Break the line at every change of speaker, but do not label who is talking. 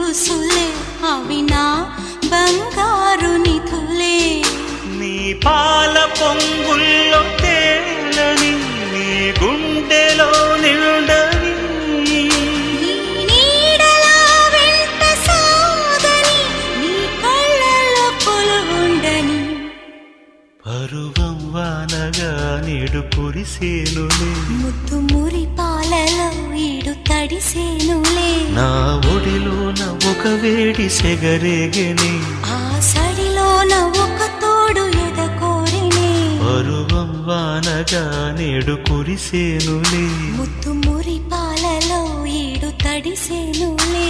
ఊసులే అవి నా బంగారు నిధులే.
నీ పాల పొంగుల్లో తేలని నీ గుండెలో నిండని
నీ నీడలా వెంట సాగని నీ కళ్ళలో కొలువుండని.
పరువం వానగా నేడు కురిసేనులే
ముద్దు మురి పాలలో ఈడు తడిసేనులే.
నా ఒడిలోన ఒక వేడి సెగరేగని
ఆ సడిలోన ఒక తోడు ఎదకోరినే.
పరువం వానగా నేడు కురిసేనులే
ముద్దు మురి పాలలో ఈడు తడిసేనులే.